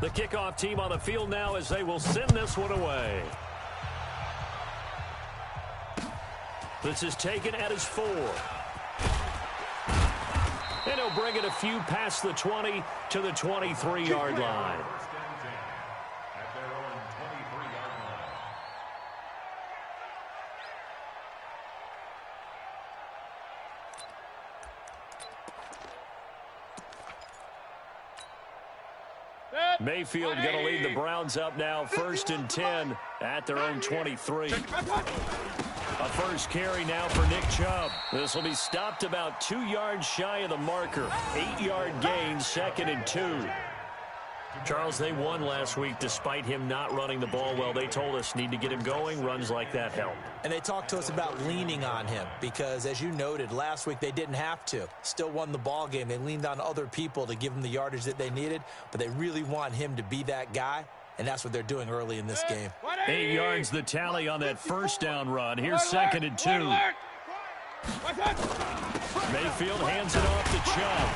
The kickoff team on the field now as they will send this one away. This is taken at his 4. And he'll bring it a few past the 20 to the 23-yard line. Mayfield going to lead the Browns up now, 1st and 10 at their own 23. A first carry now for Nick Chubb. This will be stopped about 2 yards shy of the marker. 8-yard gain, 2nd and 2. Charles, they won last week despite him not running the ball well. They told us need to get him going. Runs like that help. And they talked to us about leaning on him because, as you noted, last week they didn't have to. Still won the ball game. They leaned on other people to give them the yardage that they needed, but they really want him to be that guy, and that's what they're doing early in this game. 8 yards the tally on that first down run. Here's 2nd and 2. Mayfield hands it off to Chubb.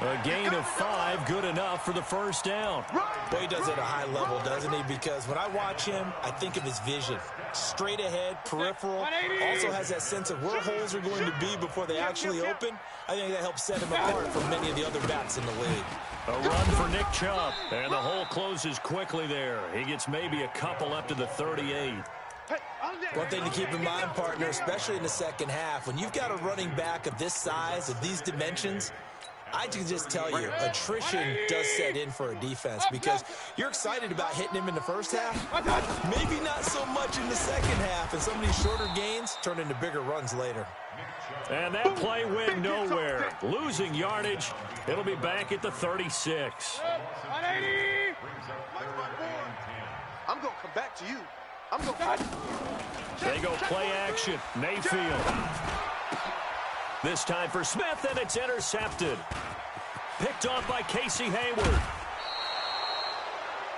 A gain of 5, good enough for the first down. Boy, he does it at a high level, doesn't he? Because when I watch him, I think of his vision. Straight ahead, peripheral, also has that sense of where holes are going to be before they actually open. I think that helps set him apart from many of the other backs in the league. A run for Nick Chubb, and the hole closes quickly there. He gets maybe a couple up to the 38. One thing to keep in mind, partner, especially in the second half, when you've got a running back of this size, of these dimensions, I can just tell you, attrition does set in for a defense because you're excited about hitting him in the first half. Maybe not so much in the second half, and some of these shorter gains turn into bigger runs later. And that play went nowhere. Losing yardage. It'll be back at the 36. I'm going to come back to you. They go play action. Mayfield. This time for Smith, and it's intercepted. Picked off by Casey Hayward.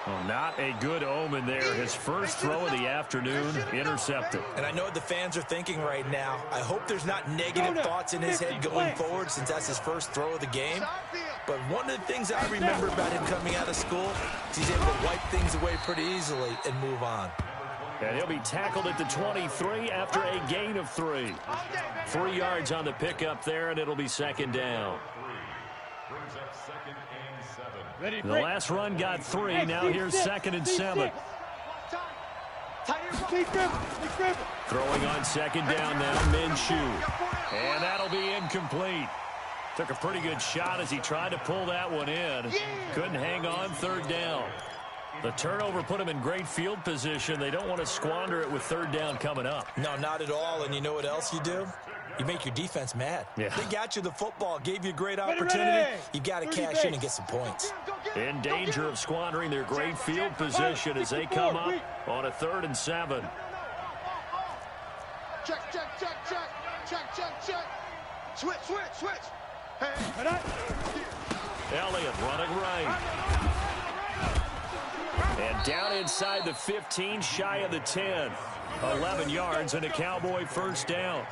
Well, not a good omen there. His first throw of the afternoon, intercepted. And I know what the fans are thinking right now. I hope there's not negative thoughts in his head going forward since that's his first throw of the game. But one of the things I remember about him coming out of school is he's able to wipe things away pretty easily and move on. And he'll be tackled at the 23 after a gain of 3. 3 yards on the pickup there, and it'll be 2nd down. The last run got 3. Now here's 2nd and 7. Throwing on 2nd down now, Minshew. And that'll be incomplete. Took a pretty good shot as he tried to pull that one in. Couldn't hang on, 3rd down. The turnover put him in great field position. They don't want to squander it with 3rd down coming up. No, not at all. And you know what else you do? You make your defense mad. Yeah. They got you the football, gave you a great opportunity. You got to cash in and get some points. In danger of squandering their great field position as they come up on a 3rd and 7. Check. Switch. Hey. Elliott running right. And down inside the 15, shy of the 10. 11 yards and a Cowboy first down.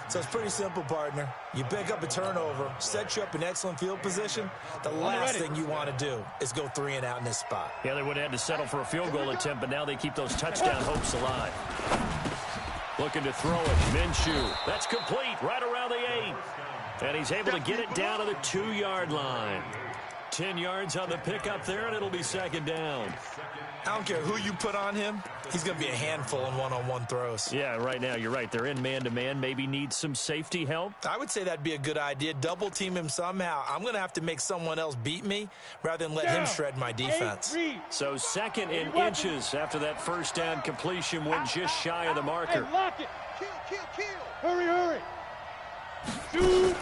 So it's pretty simple, partner. You pick up a turnover, set you up in excellent field position. The last thing you want to do is go 3 and out in this spot. Yeah, they would have had to settle for a field goal attempt, but now they keep those touchdown hopes alive. Looking to throw it. Minshew. That's complete right around the 8. And he's able to get it down to the 2-yard line. 10 yards on the pickup there, and it'll be 2nd down. I don't care who you put on him. He's going to be a handful in one-on-one throws. Yeah, right now, you're right. They're in man-to-man. Maybe needs some safety help. I would say that'd be a good idea. Double-team him somehow. I'm going to have to make someone else beat me rather than let him shred my defense. So 2nd in inches after that first down completion went just shy of the marker. Lock it. Kill. Hurry. Shoot.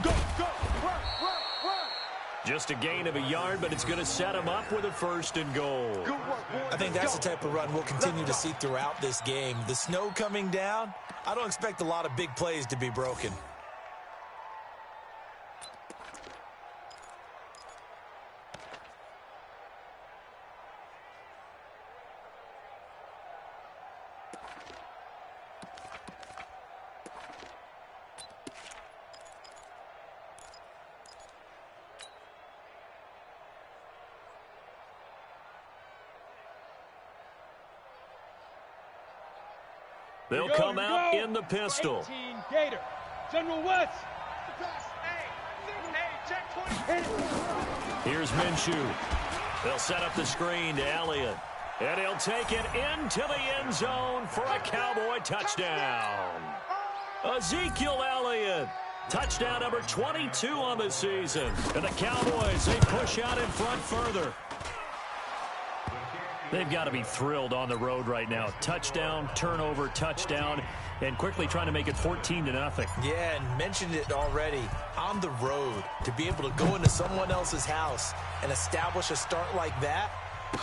Go. Run. Just a gain of a yard, but it's going to set him up with a 1st and goal. Good work, boy. I think that's the type of run we'll continue to see throughout this game. The snow coming down, I don't expect a lot of big plays to be broken. They'll come out in the pistol. 18 Gator. General West. Here's Minshew. They'll set up the screen to Elliott. And he'll take it into the end zone for a Cowboy touchdown. Ezekiel Elliott. Touchdown number 22 on the season. And the Cowboys, they push out in front further. They've got to be thrilled on the road right now. Touchdown, turnover, touchdown, and quickly trying to make it 14-0. Yeah, and mentioned it already. On the road, to be able to go into someone else's house and establish a start like that,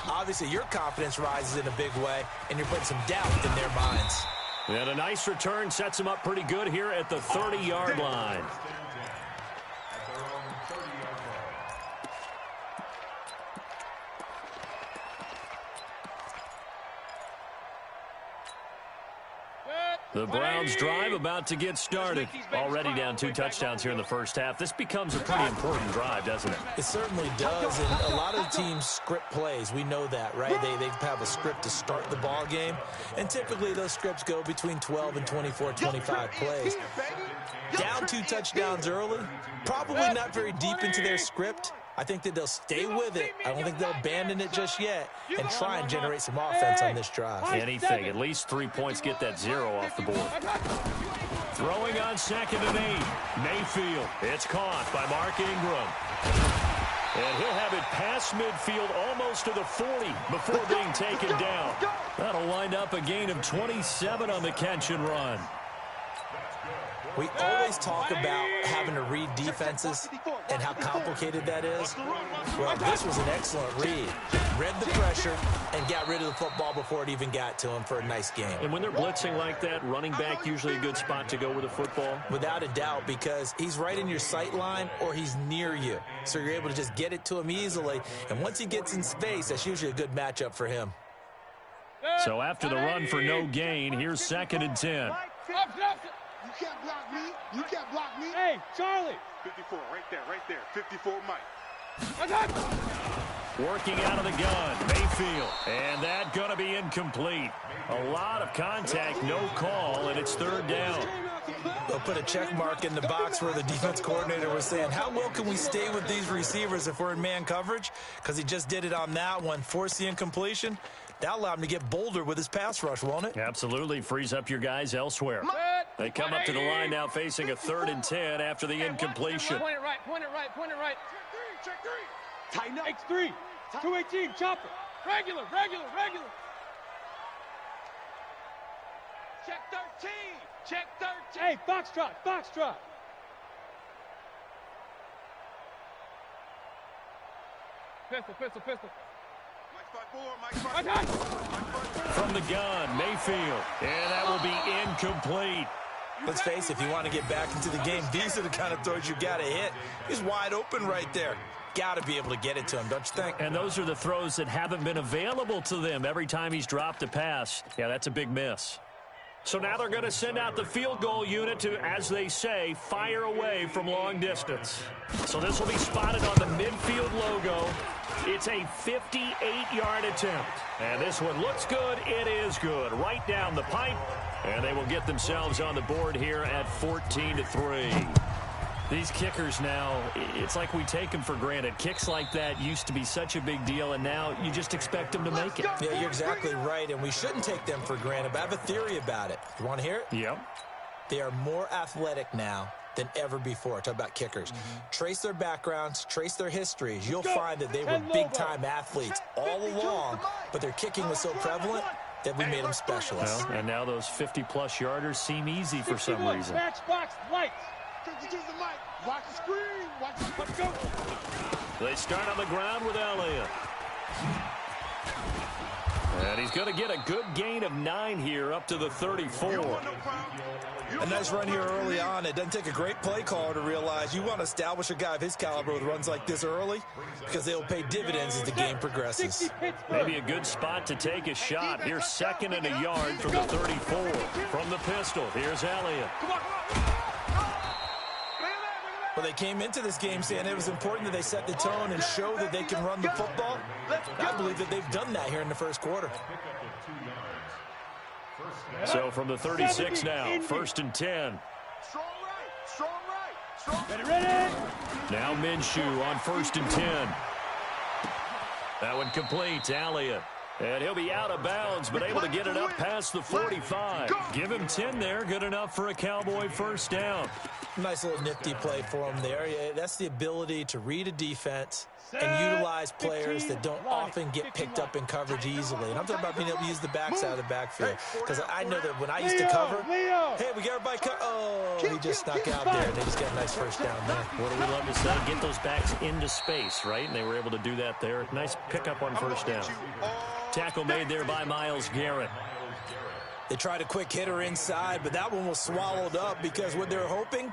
obviously your confidence rises in a big way, and you're putting some doubt in their minds. And a nice return sets them up pretty good here at the 30-yard line. The Browns drive about to get started. Already down 2 touchdowns here in the first half. This becomes a pretty important drive, doesn't it? It certainly does, and a lot of the teams script plays. We know that, right? They have a script to start the ball game, and typically those scripts go between 12 and 24, 25 plays. Down 2 touchdowns early, probably not very deep into their script. I think that they'll stay with it. I don't think they'll abandon it just yet and try and generate some offense on this drive. Anything. At least 3 points, get that 0 off the board. Throwing on 2nd and 8. Mayfield. It's caught by Mark Ingram. And he'll have it past midfield almost to the 40 before being taken down. That'll wind up a gain of 27 on the catch and run. We always talk about having to read defenses and how complicated that is. Well, this was an excellent read. Read the pressure and got rid of the football before it even got to him for a nice game. And when they're blitzing like that, running back usually a good spot to go with the football? Without a doubt, because he's right in your sight line or he's near you. So you're able to just get it to him easily. And once he gets in space, that's usually a good matchup for him. So after the run for no gain, here's 2nd and 10. You can't block me. You can't block me. Hey, Charlie. 54, right there. 54, Mike. Working out of the gun, Mayfield. And that going to be incomplete. A lot of contact, no call, and it's 3rd down. They'll put a check mark in the box where the defense coordinator was saying, how well can we stay with these receivers if we're in man coverage? Because he just did it on that one, forced the incompletion. That'll allow him to get bolder with his pass rush, won't it? Absolutely. Frees up your guys elsewhere. They come up to the line now facing a 3rd and 10 after the incompletion. Point it right. Check 3. Tighten up. X3. 218, chopper. Regular. Check 13. Hey, foxtrot. Pistol. Mike 5-4. From the gun, Mayfield. And that will be incomplete. Let's face it, if you want to get back into the game, these are the kind of throws you got to hit. He's wide open right there. Got to be able to get it to him, don't you think? And those are the throws that haven't been available to them every time he's dropped a pass. Yeah, that's a big miss. So now they're going to send out the field goal unit to, as they say, fire away from long distance. So this will be spotted on the midfield logo. It's a 58-yard attempt. And this one looks good. It is good. Right down the pipe. And they will get themselves on the board here at 14-3. These kickers now, it's like we take them for granted. Kicks like that used to be such a big deal, and now you just expect them to make it. Yeah, you're exactly right, and we shouldn't take them for granted, but I have a theory about it. You want to hear it? Yep. They are more athletic now than ever before. Talk about kickers. Trace their backgrounds, trace their histories. You'll find that they were big-time athletes all along, but their kicking was so prevalent that we made them specialists. Well, and now those 50-plus yarders seem easy for some reason. Matchbox lights. Watch the screen. Let's go. They start on the ground with Elliott. And he's going to get a good gain of 9 here up to the 34. A nice run here early on. It doesn't take a great play caller to realize you want to establish a guy of his caliber with runs like this early because they will pay dividends as the game progresses. Maybe a good spot to take a shot. Here's 2nd and a yard from the 34. From the pistol, here's Elliott. Well, they came into this game saying it was important that they set the tone and show that they can run the football. I believe that they've done that here in the first quarter. So from the 36 now, first and 10. Strong right, strong right, strong Ready, ready. Now Minshew on first and 10. That one complete to Elliott. And he'll be out of bounds, but able to get it up past the 45. Give him 10 there. Good enough for a Cowboy first down. Nice little nifty play for him there. Yeah, that's the ability to read a defense and utilize players that don't often get picked up in coverage easily. And I'm talking about being able to use the backside of the backfield. Because I know that when I used to cover, hey, we got everybody oh, he just snuck out there. And they just got a nice first down there. What do we love to say? Get those backs into space, right? And they were able to do that there. Nice pickup on first down. Tackle made there by Myles Garrett. They tried a quick hitter inside, but that one was swallowed up because what they're hoping,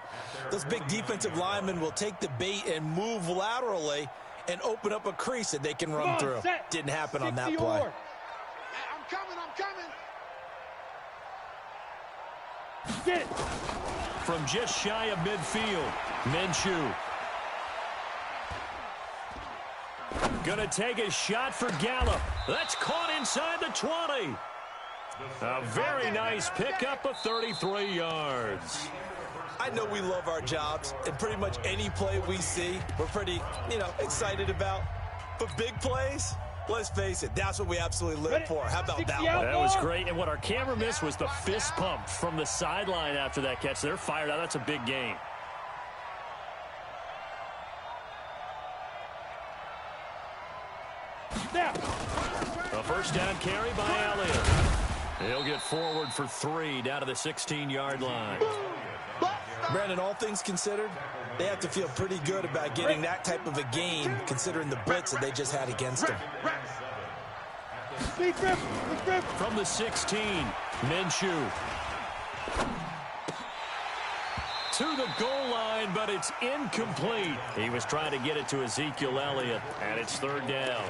those big defensive linemen will take the bait and move laterally and open up a crease that they can run through. Didn't happen on that play. I'm coming, I'm coming. Get it. From just shy of midfield, Minshew. Gonna take a shot for Gallup. That's caught inside the 20. A very nice pickup of 33 yards. I know we love our jobs, and pretty much any play we see, we're pretty, excited about. But big plays, let's face it, that's what we absolutely live for. How about that one? That was great, and what our camera missed was the fist pump from the sideline after that catch. They're fired out. That's a big gain. A first down carry by Elliott. He'll get forward for 3 down to the 16-yard line. Brandon, all things considered, they have to feel pretty good about getting that type of a gain considering the blitz that they just had against them. From the 16, Minshew. To the goal line, but it's incomplete. He was trying to get it to Ezekiel Elliott, and it's third down.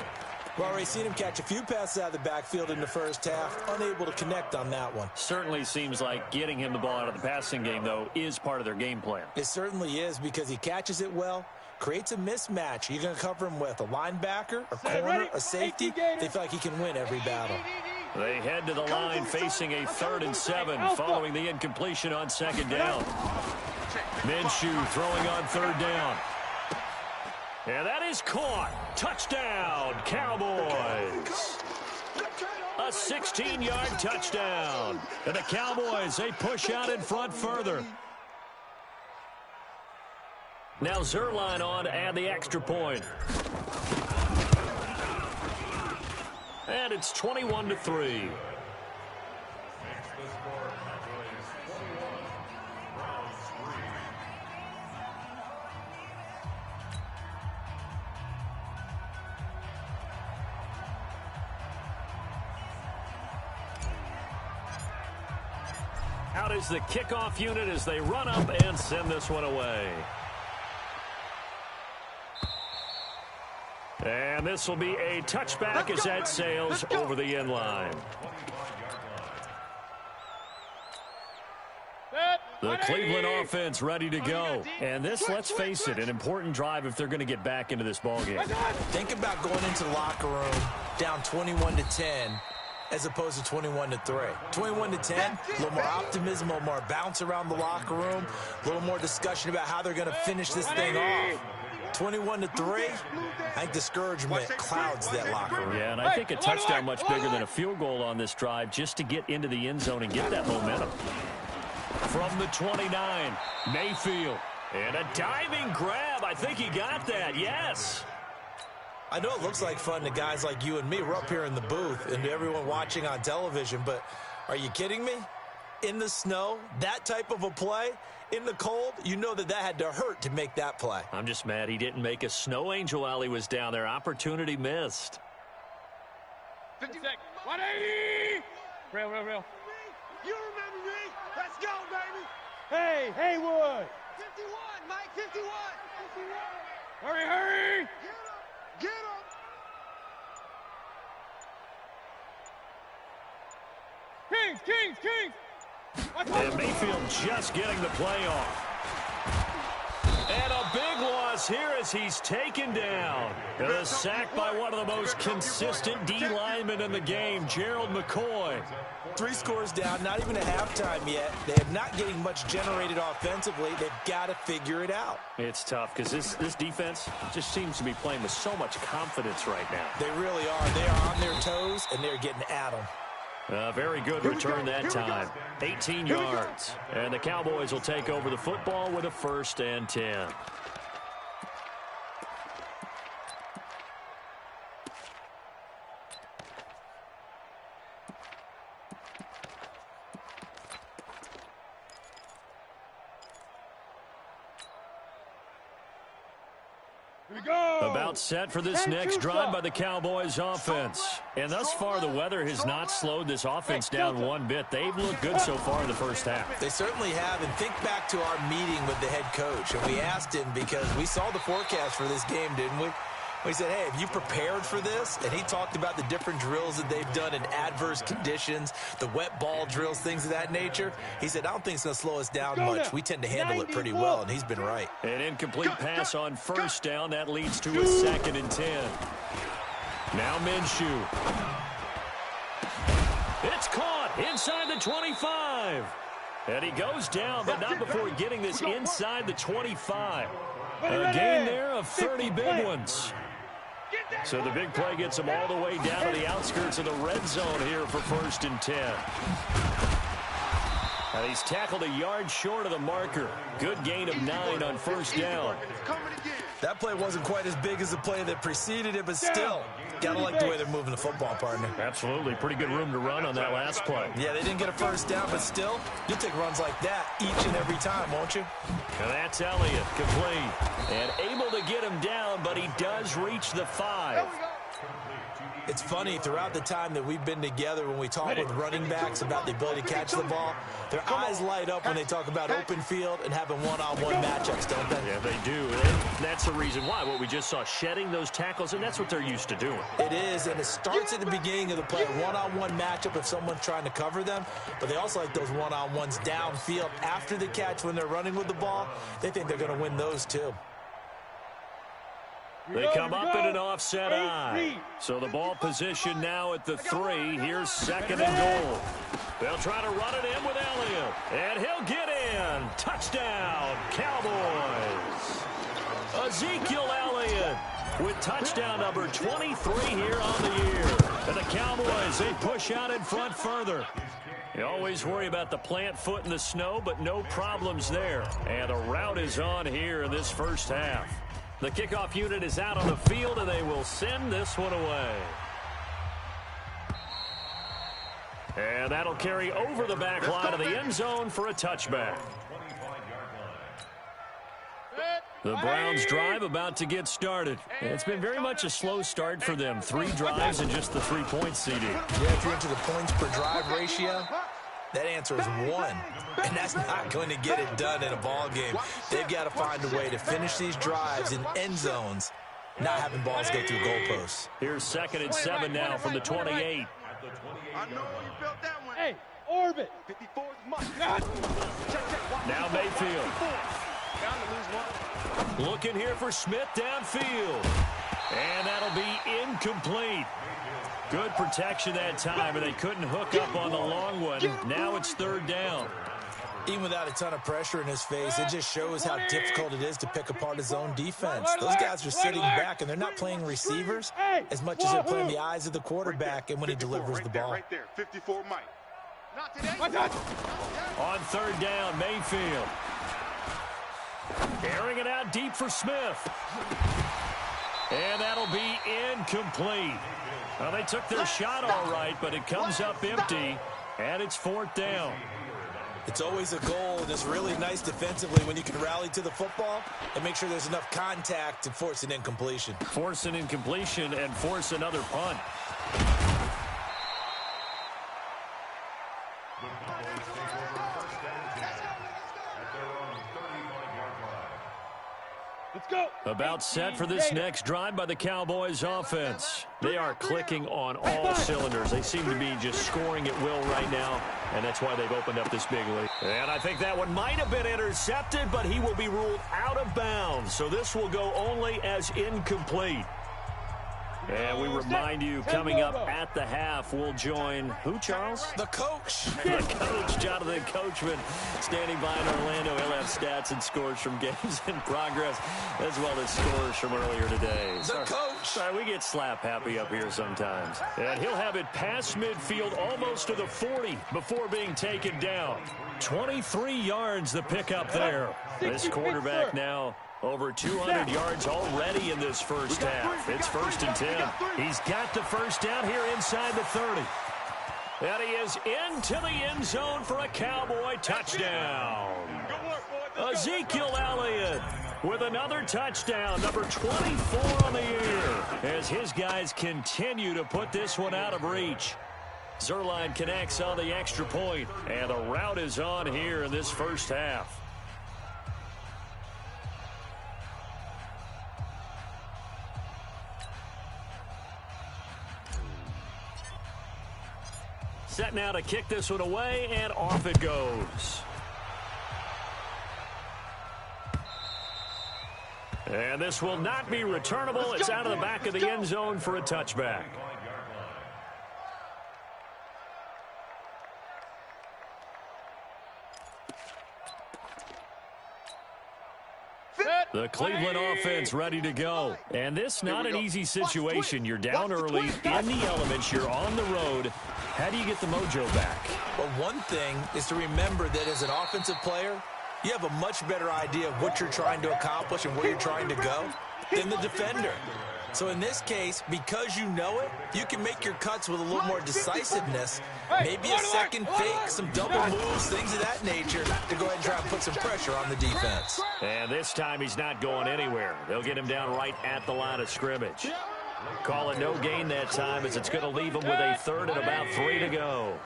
We've already seen him catch a few passes out of the backfield in the first half, unable to connect on that one. Certainly seems like getting him the ball out of the passing game, though, is part of their game plan. It certainly is because he catches it well, creates a mismatch. You're going to cover him with a linebacker, a corner, a safety. They feel like he can win every battle. They head to the line facing a 3rd and 7 following the incompletion on second down. Minshew throwing on third down. And that is caught. Touchdown, Cowboys. A 16-yard touchdown. And the Cowboys, they push out in front further. Now Zerline on to add the extra point. And it's 21-3. Out is the kickoff unit as they run up and send this one away. And this will be a touchback as that sails over the end line. The Cleveland offense ready to go. And this, let's face it, an important drive if they're going to get back into this ballgame. Think about going into the locker room down 21-10 as opposed to 21-3. 21-10, a little more optimism, a little more bounce around the locker room, a little more discussion about how they're going to finish this thing off. 21-3, I think discouragement clouds that locker room. Yeah, and I think a touchdown much bigger than a field goal on this drive just to get into the end zone and get that momentum. From the 29, Mayfield. And a diving grab. I think he got that, yes. I know it looks like fun to guys like you and me. We're up here in the booth and to everyone watching on television, but are you kidding me? In the snow, that type of a play, in the cold, you know that had to hurt to make that play. I'm just mad he didn't make a snow angel while he was down there. Opportunity missed. 50 seconds. 180! Real. You remember me? Let's go, baby. Hey, Haywood. 51, Mike, 51. Hurry. Get him. Kings. And Mayfield just getting the play off. And a big loss here as he's taken down. And a sack by one of the most consistent D linemen in the game, Gerald McCoy. 3 scores down, not even a halftime yet. They are not getting much generated offensively. They've got to figure it out. It's tough because this defense just seems to be playing with so much confidence right now. They really are. They are on their toes, and they're getting at them. Very good return that time. 18 yards. And the Cowboys will take over the football with a 1st and 10. About set for this next drive by the Cowboys offense. And thus far, the weather has not slowed this offense down one bit. They've looked good so far in the first half. They certainly have. And think back to our meeting with the head coach. And we asked him because we saw the forecast for this game, didn't we? We said, hey, have you prepared for this? And he talked about the different drills that they've done in adverse conditions, the wet ball drills, things of that nature. He said, I don't think it's going to slow us down much. We tend to handle it pretty well, and he's been right. An incomplete pass on 1st down. That leads to a 2nd and 10. Now Minshew. It's caught inside the 25. And he goes down, but not before getting this inside the 25. A gain there of 30 big ones. So the big play gets him all the way down to the outskirts of the red zone here for 1st and 10. And he's tackled a yard short of the marker. Good gain of 9 on 1st down. That play wasn't quite as big as the play that preceded it, but still, gotta like the way they're moving the football, partner. Absolutely. Pretty good room to run on that last play. Yeah, they didn't get a 1st down, but still, you'll take runs like that each and every time, won't you? And that's Elliott, complete. And able to get him down, but he does reach the 5. It's funny, throughout the time that we've been together, when we talk with running backs about the ability to catch the ball, their eyes light up when they talk about open field and having one-on-one matchups, don't they? Yeah, they do. And that's the reason why. What we just saw, shedding those tackles, and that's what they're used to doing. It is, and it starts at the beginning of the play, one-on-one matchup if someone's trying to cover them, but they also like those one-on-ones downfield after the catch when they're running with the ball. They think they're going to win those, too. They come up in an offset eye. So the ball position now at the 3. Here's 2nd and goal. They'll try to run it in with Elliott. And he'll get in. Touchdown, Cowboys. Ezekiel Elliott with touchdown number 23 here on the year. And the Cowboys, they push out in front further. You always worry about the plant foot in the snow, but no problems there. And the route is on here in this first half. The kickoff unit is out on the field, and they will send this one away. And that'll carry over the back line of the end zone for a touchback. The Browns drive about to get started. It's been very much a slow start for them. 3 drives and just the 3 points, CD. Yeah, if you're into the points per drive ratio, that answer is 1. And that's not going to get it done in a ball game. They've got to find a way to finish these drives in end zones, not having balls go through goalposts. Here's 2nd and 7 now from the 28. I know you built that one. Hey, orbit. 54's Now Mayfield. Looking here for Smith downfield. And that'll be incomplete. Good protection that time, and they couldn't hook up on the long one. Now it's 3rd down. Even without a ton of pressure in his face, it just shows how difficult it is to pick apart his own defense. Those guys are sitting back, and they're not playing receivers as much as they're playing the eyes of the quarterback and when he delivers the ball. Right there, 54 Mike. Not today. On 3rd down, Mayfield. Airing it out deep for Smith. And that'll be incomplete. Well, they took their shot all right, but it comes up empty, and it's 4th down. It's always a goal, and it's really nice defensively when you can rally to the football and make sure there's enough contact to force an incompletion. Force an incompletion and force another punt. Let's go. About set for this next drive by the Cowboys offense. They are clicking on all cylinders. They seem to be just scoring at will right now, and that's why they've opened up this big lead. And I think that one might have been intercepted, but he will be ruled out of bounds. So this will go only as incomplete. And we remind you, coming up at the half, we'll join who, Charles? The coach. The coach, Jonathan Coachman, standing by in Orlando. He'll have stats and scores from games in progress, as well as scores from earlier today. The coach. Sorry, we get slap happy up here sometimes. And he'll have it past midfield, almost to the 40, before being taken down. 23 yards the pickup there. This quarterback now over 200 yards already in this first half. It's 1st and 10. He's got the first down here inside the 30. And he is into the end zone for a Cowboy touchdown. Ezekiel Elliott with another touchdown, number 24 on the year, as his guys continue to put this one out of reach. Zerline connects on the extra point, and the route is on here in this first half. Set now to kick this one away, and off it goes. And this will not be returnable. It's out of the back of the end zone for a touchback. The Cleveland offense ready to go. And this not an easy situation. You're down early, in the elements, you're on the road. How do you get the mojo back? Well, one thing is to remember that as an offensive player, you have a much better idea of what you're trying to accomplish and where you're trying to go than the defender. So in this case, because you know it, you can make your cuts with a little more decisiveness, maybe a second fake, some double moves, things of that nature, to go ahead and try and put some pressure on the defense. And this time he's not going anywhere. They'll get him down right at the line of scrimmage. Call it no gain that time, as it's going to leave him with a 3rd and about 3 to go.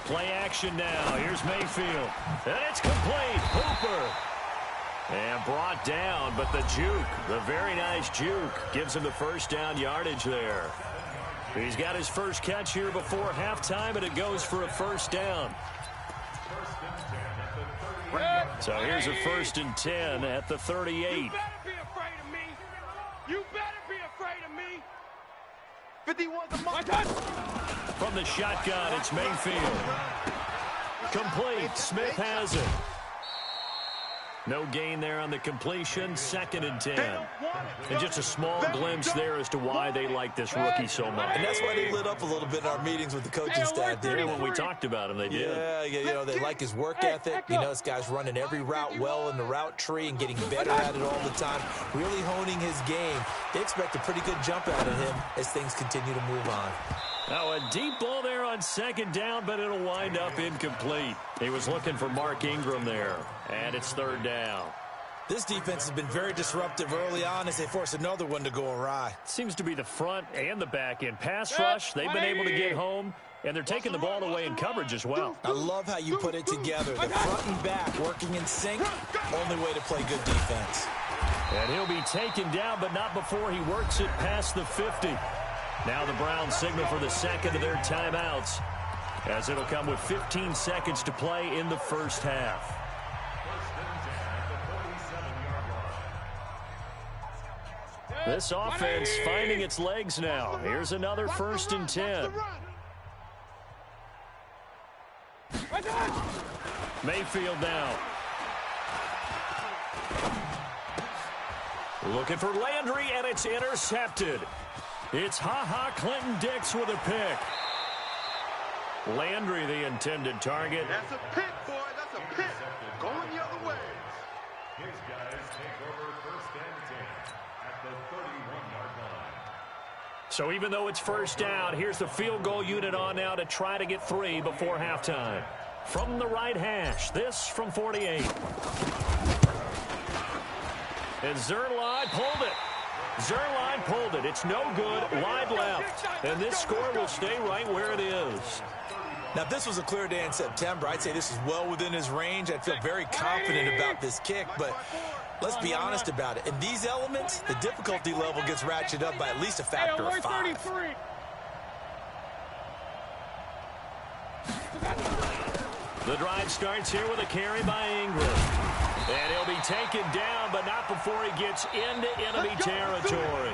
Play action now. Here's Mayfield. And it's complete. Hooper. And brought down, but the juke, the very nice juke, gives him the first down yardage there. He's got his first catch here before halftime, and it goes for a first down. So here's a 1st and 10 at the 38. You better be afraid of me. You better be afraid of me. 51 From the shotgun, it's Mayfield. Complete. Smith has it. No gain there on the completion. 2nd and 10. And just a small glimpse there as to why they like this rookie so much. And that's why they lit up a little bit in our meetings with the coaching staff there. Yeah, when we talked about him, they did. Yeah, you know, they like his work ethic. You know, this guy's running every route well in the route tree and getting better at it all the time, really honing his game. They expect a pretty good jump out of him as things continue to move on. Now a deep ball there on 2nd down, but it'll wind up incomplete. He was looking for Mark Ingram there, and it's 3rd down. This defense has been very disruptive early on as they force another one to go awry. Seems to be the front and the back end. Pass rush, they've been able to get home, and they're taking the ball away in coverage as well. I love how you put it together. The front and back working in sync, only way to play good defense. And he'll be taken down, but not before he works it past the 50. Now the Browns signal for the second of their timeouts, as it'll come with 15 seconds to play in the first half. This offense finding its legs now. Here's another 1st and 10. Mayfield now. Looking for Landry, and it's intercepted. It's Clinton-Dix with a pick. Landry, the intended target. That's a pick, boy. That's a pick. Going the other way. His guys take over 1st and 10 at the 31-yard line. So even though it's 1st down, here's the field goal unit on now to try to get 3 before halftime. From the right hash, this from 48. And Zerline pulled it. Zerline pulled it. It's no good. Wide left. And this score will stay right where it is. Now, if this was a clear day in September, I'd say this is well within his range. I'd feel very confident about this kick, but let's be honest about it. In these elements, the difficulty level gets ratcheted up by at least a factor of 5. The drive starts here with a carry by Ingram. And he'll be taken down, but not before he gets into enemy territory.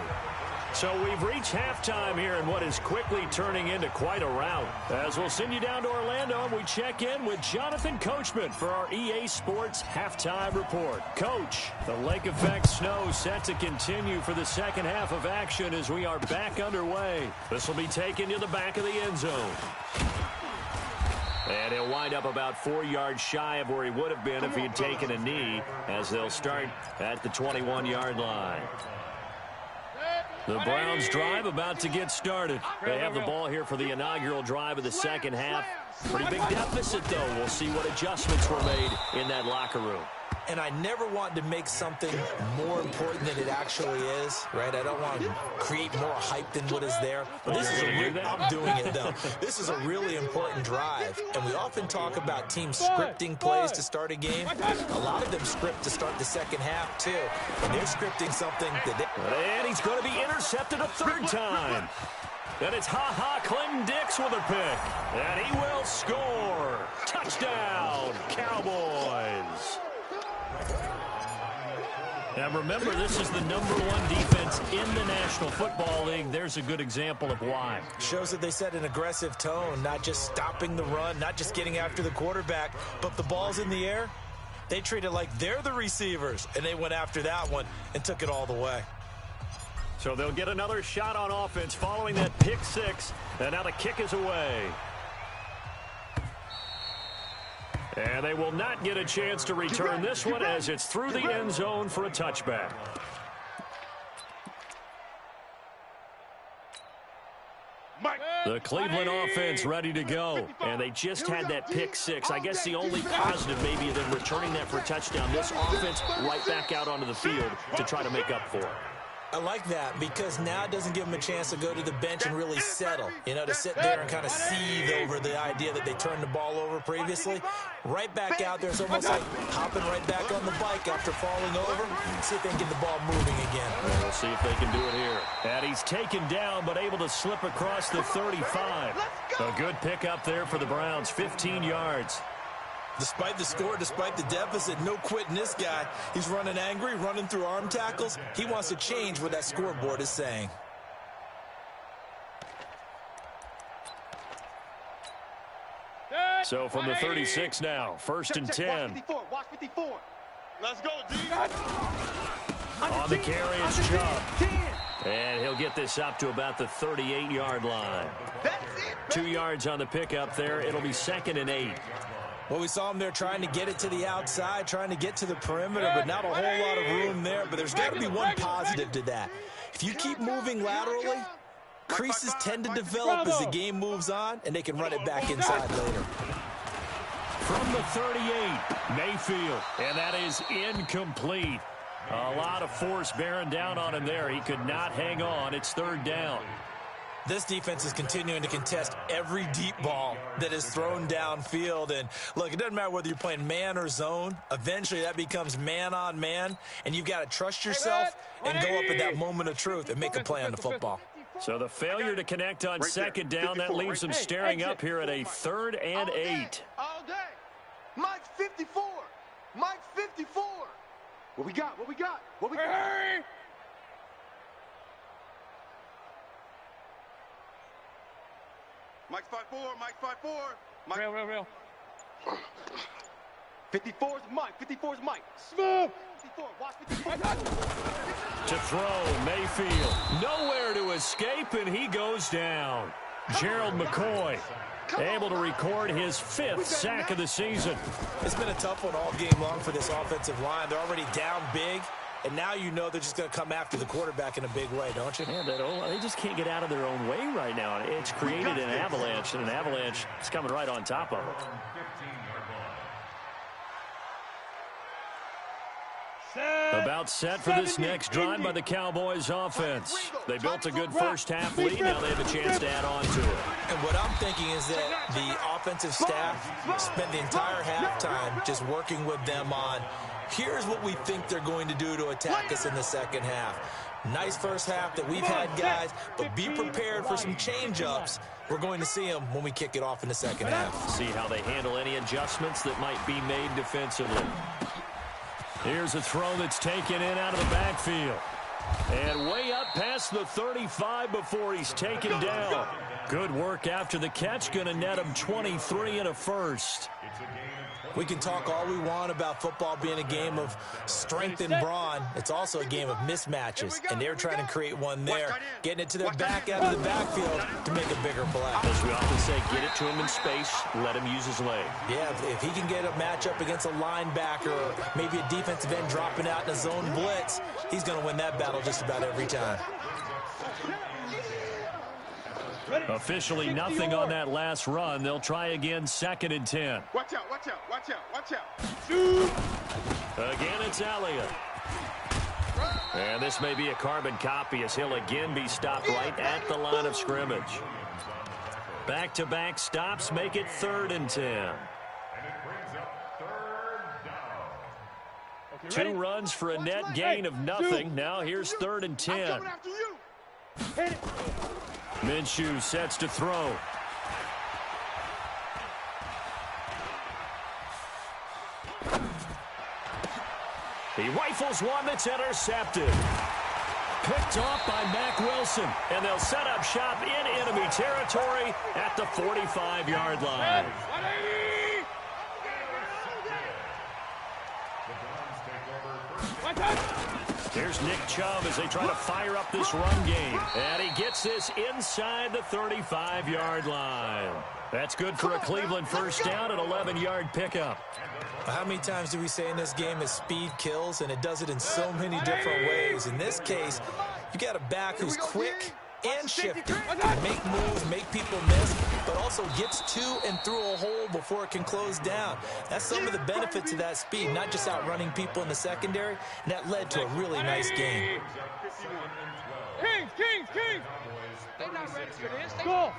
So we've reached halftime here in what is quickly turning into quite a rout. As we'll send you down to Orlando, and we check in with Jonathan Coachman for our EA Sports Halftime Report. Coach, the lake effect snow set to continue for the second half of action as we are back underway. This will be taken to the back of the end zone. And he'll wind up about 4 yards shy of where he would have been if he had taken a knee, as they'll start at the 21-yard line. The Browns drive about to get started. They have the ball here for the inaugural drive of the second half. Pretty big deficit, though. We'll see what adjustments were made in that locker room. And I never want to make something more important than it actually is, right? I don't want to create more hype than what is there. But this is I'm doing it, though. This is a really important drive. And we often talk about teams scripting plays to start a game. A lot of them script to start the second half, too. And they're scripting something that And he's going to be intercepted a third time. And it's Clinton Dix with a pick. And he will score. Touchdown, Cowboys. Now remember, this is the #1 defense in the National Football League. There's a good example of why. Shows that they set an aggressive tone, not just stopping the run, not just getting after the quarterback, but the ball's in the air. They treat it like they're the receivers, and they went after that one and took it all the way. So they'll get another shot on offense following that pick six, and now the kick is away. And they will not get a chance to return this one as it's through the end zone for a touchback. The Cleveland offense ready to go. And they just had that pick six. I guess the only positive maybe than returning that for a touchdown. This offense right back out onto the field to try to make up for it. I like that because now it doesn't give them a chance to go to the bench and really settle, to sit there and kind of seethe over the idea that they turned the ball over previously. Right back out there, it's almost like hopping right back on the bike after falling over. See if they can get the ball moving again. We'll see if they can do it here. And he's taken down but able to slip across the 35. A good pickup there for the Browns, 15 yards. Despite the score, despite the deficit, no quitting this guy. He's running angry, running through arm tackles. He wants to change what that scoreboard is saying. So from the 36 now, 1st and 10. Watch 54. Let's go, D. On the carry, it's Chubb. And he'll get this up to about the 38-yard line. 2 yards on the pickup there. It'll be 2nd and 8. Well, we saw him there trying to get it to the outside, trying to get to the perimeter, but not a whole lot of room there. But there's got to be one positive to that. If you keep moving laterally, creases tend to develop as the game moves on, and they can run it back inside later. From the 38, Mayfield, and that is incomplete. A lot of force bearing down on him there. He could not hang on. It's 3rd down. This defense is continuing to contest every deep ball that is thrown downfield. And, look, it doesn't matter whether you're playing man or zone. Eventually, that becomes man-on-man, and you've got to trust yourself and go up at that moment of truth and make a play on the football. So the failure to connect on 2nd down, that leaves them staring up here at a 3rd and 8. All day. Mike 54. Mike 54. What we got? What we got? What we got? Hurry! Mike 54. Mike 54. Mike. Real. 54's Mike. 54's Mike. Smooth. 54. Watch 54. To throw, Mayfield. Nowhere to escape, and he goes down. Gerald McCoy able to record his 5th sack of the season. It's been a tough one all game long for this offensive line. They're already down big, and now you know they're just going to come after the quarterback in a big way, don't you? Yeah, they just can't get out of their own way right now. It's created an avalanche, and an avalanche is coming right on top of it. About set for this next drive by the Cowboys offense. They built a good first-half lead. Now they have a chance to add on to it. And what I'm thinking is that the offensive staff spent the entire halftime just working with them on, here's what we think they're going to do to attack us in the second half. Nice first half that we've had, guys, but be prepared for some change-ups. We're going to see them when we kick it off in the second half. See how they handle any adjustments that might be made defensively. Here's a throw that's taken in out of the backfield. And way up past the 35 before he's taken down. Good work after the catch. Going to net him 23 and a first. We can talk all we want about football being a game of strength and brawn. It's also a game of mismatches, and they're trying to create one there, getting it to their back out of the backfield to make a bigger play. As we often say, get it to him in space, let him use his leg. Yeah, if he can get a matchup against a linebacker or maybe a defensive end dropping out in a zone blitz, he's going to win that battle just about every time. Officially nothing on that last run. They'll try again, 2nd and 10. Watch out, watch out, watch out, watch out. Shoot! Again, it's Elliott. And this may be a carbon copy as he'll again be stopped right at the line of scrimmage. Back-to-back stops make it 3rd and 10. And it brings up 3rd down. 2 runs for a net gain of nothing. Now here's 3rd and 10. Minshew sets to throw. He rifles one that's intercepted. Picked off by Mack Wilson. And they'll set up shop in enemy territory at the 45-yard line. Here's Nick Chubb as they try to fire up this run game. And he gets this inside the 35-yard line. That's good for a Cleveland first down, an 11-yard pickup. How many times do we say in this game that speed kills, and it does it in so many different ways? In this case, you got a back who's quick and shifty, can make moves, make people miss, but also gets to and through a hole before it can close down. That's some of the benefits of that speed, not just outrunning people in the secondary, and that led to a really nice game. Kings! They're not ready for this. Go!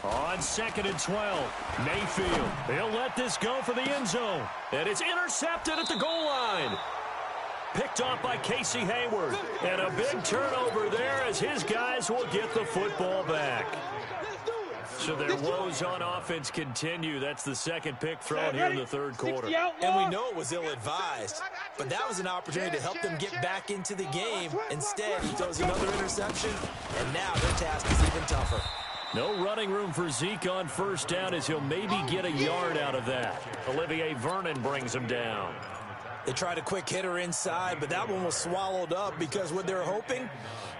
On 2nd and 12, Mayfield. He'll let this go for the end zone. And it's intercepted at the goal line. Picked off by Casey Hayward. And a big turnover there as his guys will get the football back. So their woes on offense continue. That's the second pick thrown here in the 3rd quarter. And we know it was ill-advised, but that was an opportunity to help them get back into the game. Instead, he throws another interception, and now their task is even tougher. No running room for Zeke on first down as he'll maybe get a yard out of that. Olivier Vernon brings him down. They tried a quick hitter inside, but that one was swallowed up because what they're hoping,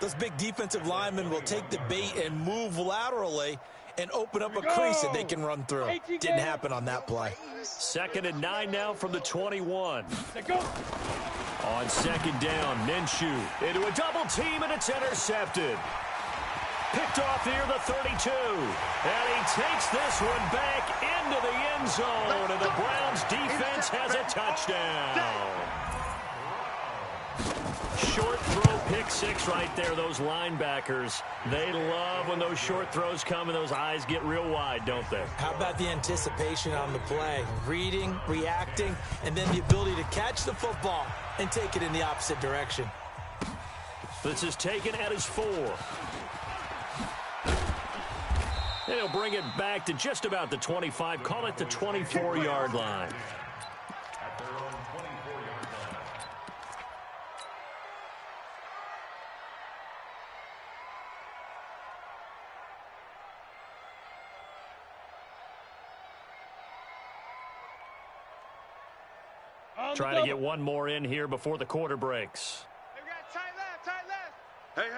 those big defensive linemen will take the bait and move laterally and open up a crease that they can run through. Didn't happen on that play. 2nd and 9 now from the 21. On 2nd down, Minshew into a double team, and it's intercepted. Picked off near the 32. And he takes this one back into the end zone, and the Browns defense has a touchdown. Short throw, pick 6 right there. Those linebackers, they love when those short throws come and those eyes get real wide, don't they? How about the anticipation on the play? Reading, reacting, and then the ability to catch the football and take it in the opposite direction. This is taken at his 4. And he'll bring it back to just about the 25. Call it the 24-yard line. At their own 24-yard line. Trying to get one more in here before the quarter breaks. Hey, we got tight left. Hey.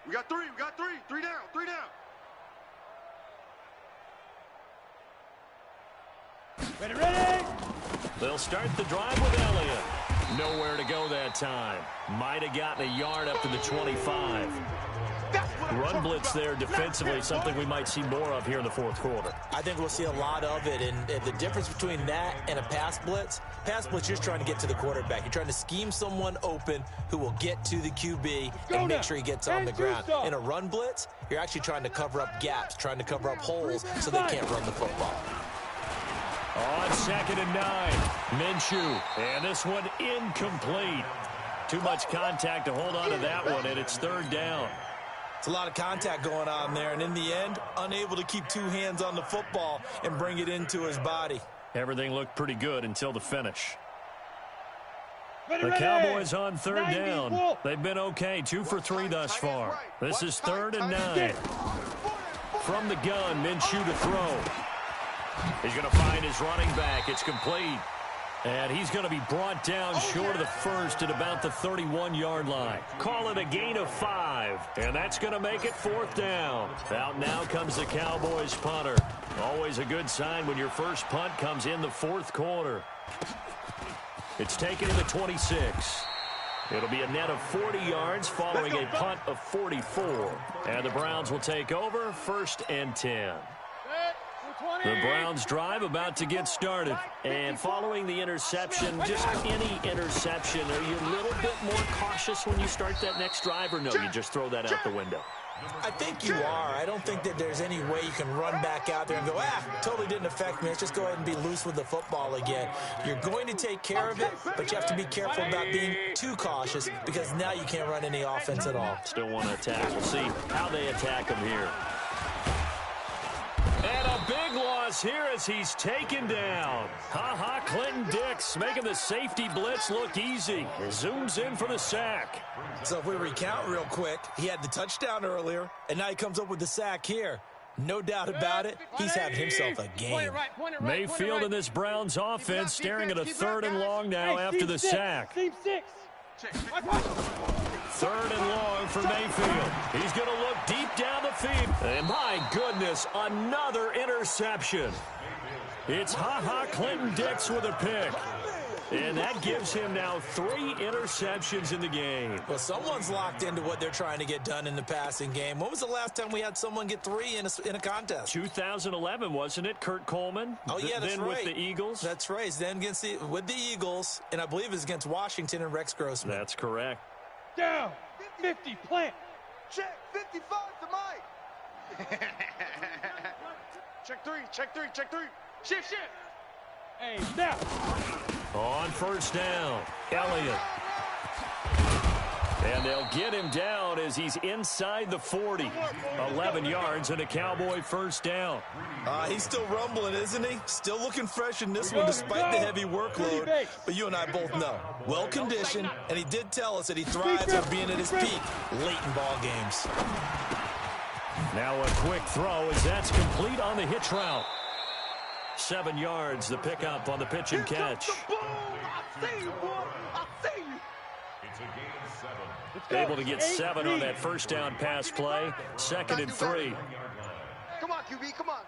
We got 3. Three down. Ready? They'll start the drive with Elliott. Nowhere to go that time. Might have gotten a yard up to the 25. That's what Run blitz there defensively, something we might see more of here in the fourth quarter. I think we'll see a lot of it, and the difference between that and a pass blitz, you're just trying to get to the quarterback. You're trying to scheme someone open who will get to the QB and make sure he gets on the ground. In a run blitz, you're actually trying to cover up gaps, trying to cover up holes so they can't run the football. On 2nd and 9, Minshew, and this one incomplete. Too much contact to hold on to that one, and it's 3rd down. It's a lot of contact going on there, and in the end, unable to keep 2 hands on the football and bring it into his body. Everything looked pretty good until the finish. The Cowboys on 3rd down. They've been okay, 2 for 3 thus far. This is 3rd and 9. From the gun, Minshew to throw. He's going to find his running back. It's complete. And he's going to be brought down short of the first at about the 31-yard line. Call it a gain of 5. And that's going to make it 4th down. Out now comes the Cowboys punter. Always a good sign when your first punt comes in the 4th quarter. It's taken to the 26. It'll be a net of 40 yards following a punt of 44. And the Browns will take over 1st and 10. The Browns drive about to get started. And following the interception, just any interception, are you a little bit more cautious when you start that next drive, or no, you just throw that out the window? I think you are. I don't think that there's any way you can run back out there and go, totally didn't affect me. Let's just go ahead and be loose with the football again. You're going to take care of it, but you have to be careful about being too cautious because now you can't run any offense at all. Still want to attack. We'll see how they attack him here. And a big loss here as he's taken down. Clinton Dix making the safety blitz look easy. Zooms in for the sack. So if we recount real quick, he had the touchdown earlier, and now he comes up with the sack here. No doubt about it, he's having himself a game. Mayfield in this Browns offense staring at a 3rd and long now after the sack. 3rd and long for Mayfield. He's going to look deep down the field. And my goodness, another interception. It's Clinton Dix with a pick. And that gives him now 3 interceptions in the game. Well, someone's locked into what they're trying to get done in the passing game. When was the last time we had someone get 3 in a contest? 2011, wasn't it? Kurt Coleman? Oh, yeah, that's then right. With the Eagles? That's right. Then with the Eagles, and I believe it was against Washington and Rex Grossman. That's correct. Down. 50, plant. Check 55 to Mike. Check 3, check 3, check 3. Shift. Hey, now. On 1st down, Elliott. And they'll get him down as he's inside the 40. 11 yards and a Cowboy 1st down. He's still rumbling, isn't he? Still looking fresh in this one despite the heavy workload. But you and I both know, well-conditioned, and he did tell us that he thrives on being at his peak late in ball games. Now a quick throw as that's complete on the hitch route. 7 yards, the pickup on the pitch and catch. I see you, boy. I see you. It's a gain of 7. Able to get 7 on that 1st down pass play. 2nd and 3. Come on, QB, come on.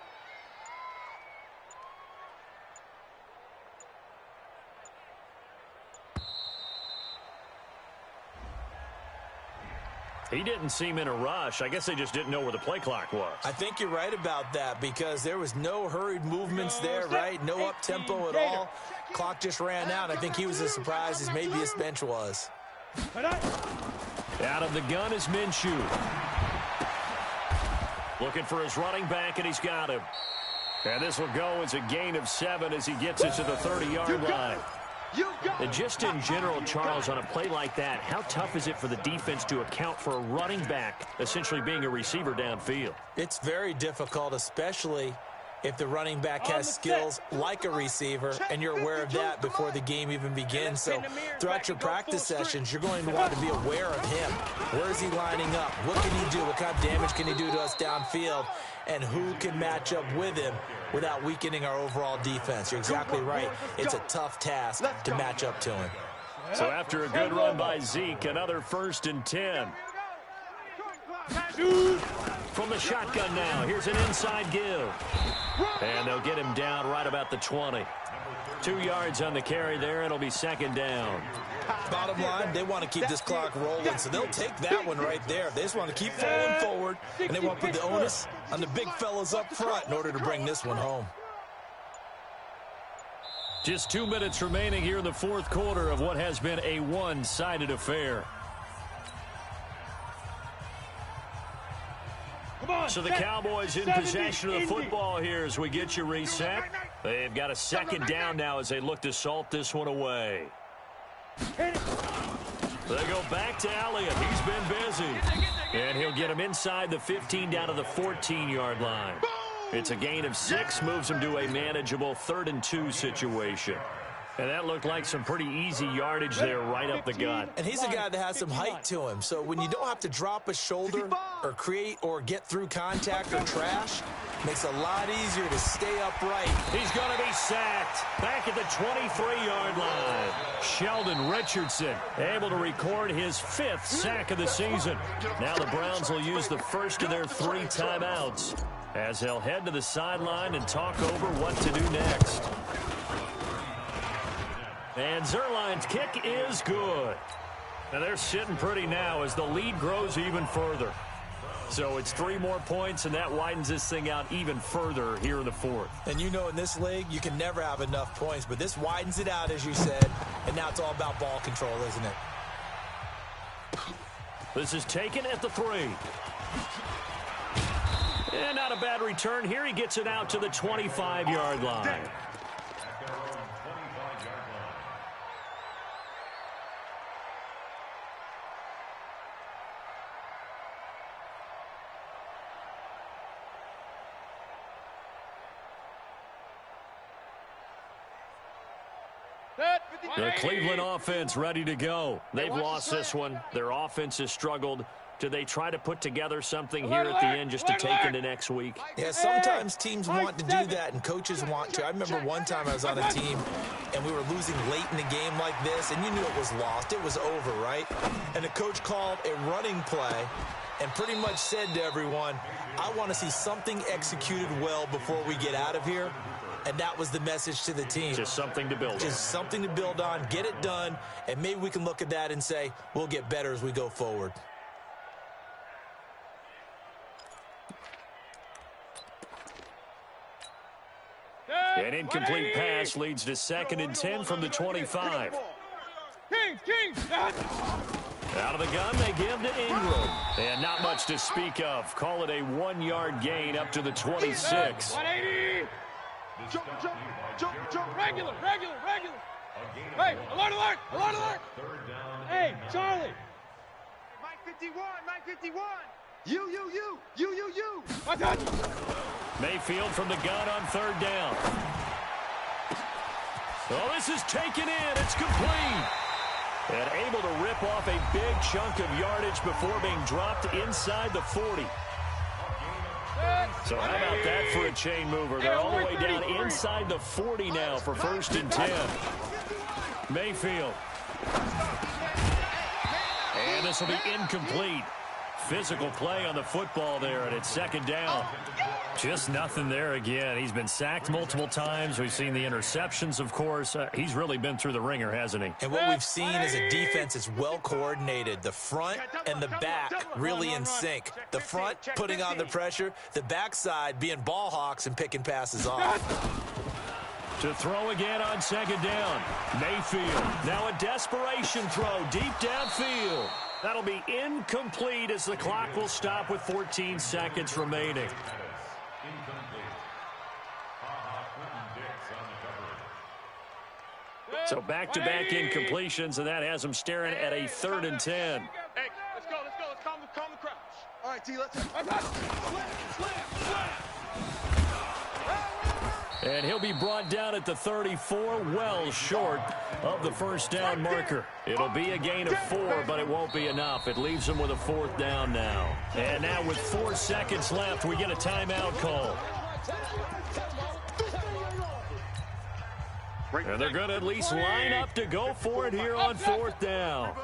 He didn't seem in a rush. I guess they just didn't know where the play clock was. I think you're right about that because there was no hurried movements there, right? No up-tempo at all. Clock just ran out. I think he was as surprised as maybe his bench was. Out of the gun is Minshew. Looking for his running back, and he's got him. And this will go as a gain of 7 as he gets it to the 30-yard line. And just in general, Charles, on a play like that, how tough is it for the defense to account for a running back essentially being a receiver downfield? It's very difficult, especially if the running back has skills like a receiver, and you're aware of that before the game even begins. So throughout your practice sessions, you're going to want to be aware of him. Where is he lining up? What can he do? What kind of damage can he do to us downfield? And who can match up with him without weakening our overall defense? You're exactly right. It's a tough task to match up to him. So after a good run by Zeke, another 1st and 10. From the shotgun now, here's an inside give. And they'll get him down right about the 20. 2 yards on the carry there. It'll be 2nd down. Bottom line, they want to keep this clock rolling, so they'll take that one right there. They just want to keep falling forward, and they want to put the onus on the big fellas up front in order to bring this one home. Just 2 minutes remaining here in the fourth quarter of what has been a one-sided affair. So the Cowboys in possession of the football here as we get you reset. They've got a second down now as they look to salt this one away. They go back to Elliott. He's been busy. And he'll get him inside the 15 down to the 14-yard line. It's a gain of 6, moves him to a manageable 3rd and 2 situation. And that looked like some pretty easy yardage there right up the gut. And he's a guy that has some height to him. So when you don't have to drop a shoulder or create or get through contact or trash, makes it a lot easier to stay upright. He's going to be sacked back at the 23-yard line. Sheldon Richardson able to record his 5th sack of the season. Now the Browns will use the first of their 3 timeouts as they'll head to the sideline and talk over what to do next. And Zerline's kick is good. And they're sitting pretty now as the lead grows even further. So it's 3 more points, and that widens this thing out even further here in the fourth. And you know in this league, you can never have enough points, but this widens it out, as you said, and now it's all about ball control, isn't it? This is taken at the 3. And not a bad return here. He gets it out to the 25-yard line. The Cleveland offense ready to go. They've lost this one. Their offense has struggled. Do they try to put together something here at the end just to take into next week? Yeah, sometimes teams want to do that and coaches want to. I remember one time I was on a team and we were losing late in the game like this, and you knew it was lost. It was over, right? And the coach called a running play and pretty much said to everyone, I want to see something executed well before we get out of here. And that was the message to the team. Just something to build on. Just something to build on, get it done, and maybe we can look at that and say, we'll get better as we go forward. An incomplete pass leads to 2nd and 10 from the 25. Out of the gun, they give to Ingram. And not much to speak of. Call it a 1-yard gain up to the 26. 180. Jump. Regular. Hey, alert. Hey, Charlie. Mike 51. You. Mayfield from the gun on 3rd down. Oh, this is taken in. It's complete. And able to rip off a big chunk of yardage before being dropped inside the 40. So how about that for a chain mover? They're all the way down inside the 40 now for 1st and 10. Mayfield. And this will be incomplete. Physical play on the football there, and it's 2nd down. Just nothing there again. He's been sacked multiple times. We've seen the interceptions, of course. He's really been through the ringer, hasn't he? And what we've seen is a defense that's well coordinated. The front and the back really in sync. The front putting on the pressure, the backside being ball hawks and picking passes off. To throw again on 2nd down. Mayfield. Now a desperation throw deep downfield. That'll be incomplete as the clock will stop with 14 seconds remaining. So back-to-back incompletions, and that has them staring at a 3rd and 10. Hey, let's go. Let's calm the crowd. All right, T, let's... And he'll be brought down at the 34, well short of the 1st down marker. It'll be a gain of 4, but it won't be enough. It leaves them with a 4th down now. And now with 4 seconds left, we get a timeout call. And they're going to at least line up to go for it here on 4th down.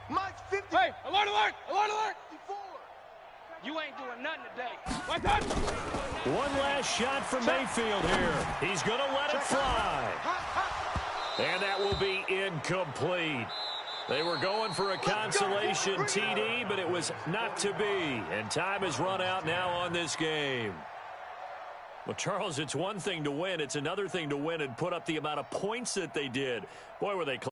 Mike 50. Hey, alert. You ain't doing nothing today. One last shot from Mayfield here. He's going to let it fly. And that will be incomplete. They were going for a consolation TD, but it was not to be. And time has run out now on this game. Well, Charles, it's one thing to win. It's another thing to win and put up the amount of points that they did. Boy, were they close.